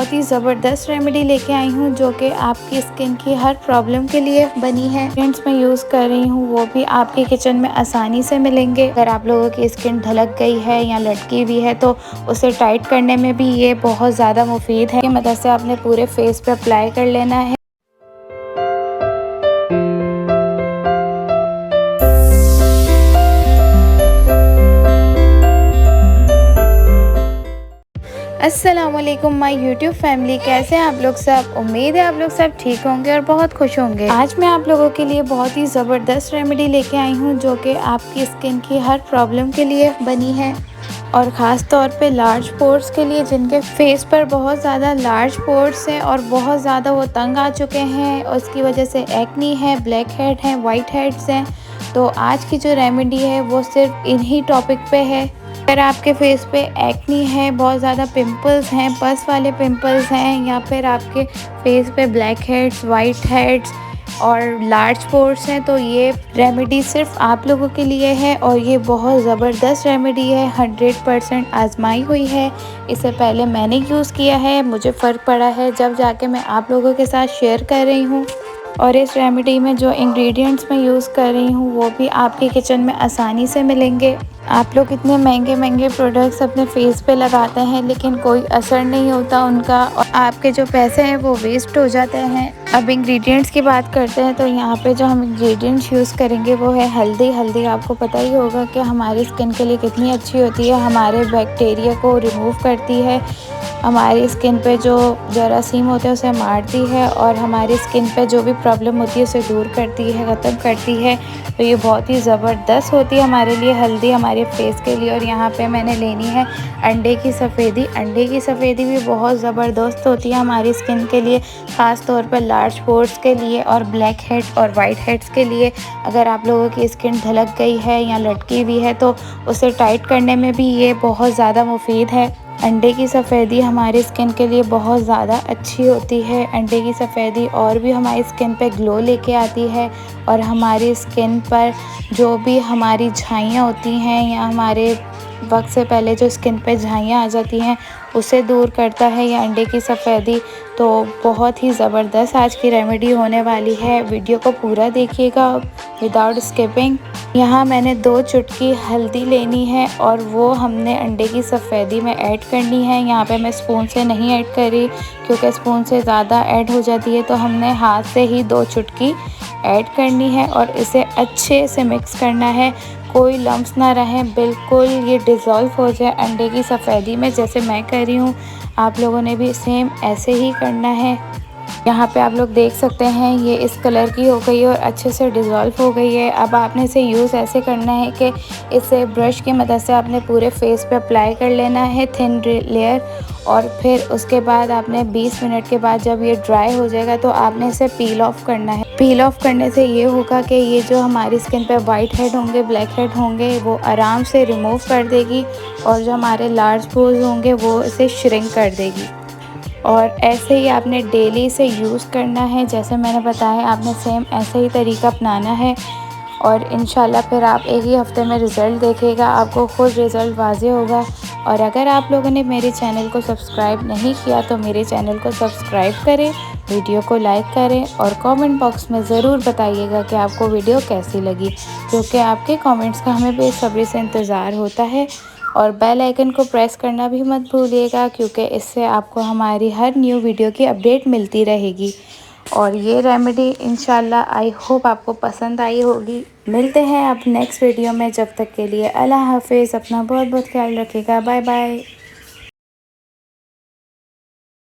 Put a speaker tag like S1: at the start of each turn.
S1: बहुत ही ज़बरदस्त रेमेडी लेके आई हूँ जो कि आपकी स्किन की हर प्रॉब्लम के लिए बनी है। फ्रेंड्स मैं यूज़ कर रही हूँ वो भी आपके किचन में आसानी से मिलेंगे। अगर आप लोगों की स्किन ढलक गई है या लटकी हुई है तो उसे टाइट करने में भी ये बहुत ज़्यादा मुफीद है। मदद से आपने पूरे फेस पे अप्लाई कर लेना है। अस्सलामुअलैकुम माय यूट्यूब फैमिली, कैसे हैं आप लोग सब। उम्मीद है आप लोग सब ठीक होंगे और बहुत खुश होंगे। आज मैं आप लोगों के लिए बहुत ही ज़बरदस्त रेमेडी लेके आई हूँ जो कि आपकी स्किन की हर प्रॉब्लम के लिए बनी है और ख़ास तौर पे लार्ज पोर्स के लिए, जिनके फेस पर बहुत ज़्यादा लार्ज पोर्स हैं और बहुत ज़्यादा वो तंग आ चुके हैं और उसकी वजह से एक्नी है, ब्लैक हेड हैं, वाइट हेड्स हैं। तो आज की जो रेमेडी है वो सिर्फ इन्हीं टॉपिक पे है। अगर आपके फेस पे एक्नी है, बहुत ज़्यादा पिंपल्स हैं, पस वाले पिंपल्स हैं, या फिर आपके फेस पे ब्लैक हेड्स, वाइट हेड्स और लार्ज पोर्स हैं, तो ये रेमेडी सिर्फ आप लोगों के लिए है। और ये बहुत ज़बरदस्त रेमेडी है, 100% आजमाई हुई है। इससे पहले मैंने यूज़ किया है, मुझे फ़र्क पड़ा है, जब जाके मैं आप लोगों के साथ शेयर कर रही हूँ। और इस रेमेडी में जो इंग्रेडिएंट्स मैं यूज़ कर रही हूँ वो भी आपके किचन में आसानी से मिलेंगे। आप लोग इतने महंगे महंगे प्रोडक्ट्स अपने फेस पे लगाते हैं लेकिन कोई असर नहीं होता उनका, और आपके जो पैसे हैं वो वेस्ट हो जाते हैं। अब इंग्रेडिएंट्स की बात करते हैं तो यहाँ पे जो हम इंग्रेडिएंट्स यूज़ करेंगे वो है हल्दी। हल्दी आपको पता ही होगा कि हमारी स्किन के लिए कितनी अच्छी होती है, हमारे बैक्टीरिया को रिमूव करती है, हमारी स्किन पे जो जरासीम होते हैं उसे मारती है और हमारी स्किन पे जो भी प्रॉब्लम होती है उसे दूर करती है, ख़त्म करती है। तो ये बहुत ही ज़बरदस्त होती है हमारे लिए हल्दी, हमारे फेस के लिए। और यहाँ पे मैंने लेनी है अंडे की सफ़ेदी। अंडे की सफ़ेदी भी बहुत ज़बरदस्त होती है हमारी स्किन के लिए, ख़ास तौर पर लार्ज पोर्स के लिए और ब्लैक हेड और वाइट हेड्स के लिए। अगर आप लोगों की स्किन ढलक गई है या लटकी हुई है तो उसे टाइट करने में भी ये बहुत ज़्यादा मुफीद है। अंडे की सफ़ेदी हमारी स्किन के लिए बहुत ज़्यादा अच्छी होती है। अंडे की सफ़ेदी और भी हमारी स्किन पे ग्लो लेके आती है और हमारी स्किन पर जो भी हमारी झाइयाँ होती हैं या हमारे वक्त से पहले जो स्किन पे झाइयाँ आ जाती हैं उसे दूर करता है ये अंडे की सफ़ेदी। तो बहुत ही ज़बरदस्त आज की रेमेडी होने वाली है। वीडियो को पूरा देखिएगा विदाउट स्किपिंग। यहाँ मैंने 2 चुटकी हल्दी लेनी है और वो हमने अंडे की सफ़ेदी में ऐड करनी है। यहाँ पे मैं स्पून से नहीं ऐड करी क्योंकि स्पून से ज़्यादा ऐड हो जाती है, तो हमने हाथ से ही 2 चुटकी ऐड करनी है और इसे अच्छे से मिक्स करना है, कोई लम्स ना रहे, बिल्कुल ये डिज़ोल्व हो जाए अंडे की सफ़ेदी में, जैसे मैं कर रही हूँ। आप लोगों ने भी सेम ऐसे ही करना है। यहाँ पे आप लोग देख सकते हैं ये इस कलर की हो गई है और अच्छे से डिज़ोल्व हो गई है। अब आपने इसे यूज़ ऐसे करना है कि इसे ब्रश की मदद से आपने पूरे फेस पे अप्लाई कर लेना है, थिन लेयर, और फिर उसके बाद आपने 20 मिनट के बाद जब ये ड्राई हो जाएगा तो आपने इसे पील ऑफ करना है। पील ऑफ करने से ये होगा कि ये जो हमारी स्किन पे वाइट हेड होंगे, ब्लैक हेड होंगे, वो आराम से रिमूव कर देगी और जो हमारे लार्ज पोर्स होंगे वो इसे श्रिंक कर देगी। और ऐसे ही आपने डेली इसे यूज़ करना है, जैसे मैंने बताया आपने सेम ऐसे ही तरीका अपनाना है और इंशाल्लाह फिर आप एक ही हफ़्ते में रिज़ल्ट देखिएगा, आपको खुद रिज़ल्ट वाज़ेह होगा। और अगर आप लोगों ने मेरे चैनल को सब्सक्राइब नहीं किया तो मेरे चैनल को सब्सक्राइब करें, वीडियो को लाइक करें और कमेंट बॉक्स में ज़रूर बताइएगा कि आपको वीडियो कैसी लगी, क्योंकि आपके कमेंट्स का हमें बेसब्री से इंतज़ार होता है। और बेल आइकन को प्रेस करना भी मत भूलिएगा क्योंकि इससे आपको हमारी हर न्यू वीडियो की अपडेट मिलती रहेगी। और ये रेमेडी इंशाल्लाह आई होप आपको पसंद आई होगी। मिलते हैं अब नेक्स्ट वीडियो में, जब तक के लिए अल्लाह हाफिज़। अपना बहुत बहुत ख्याल रखिएगा। Bye bye.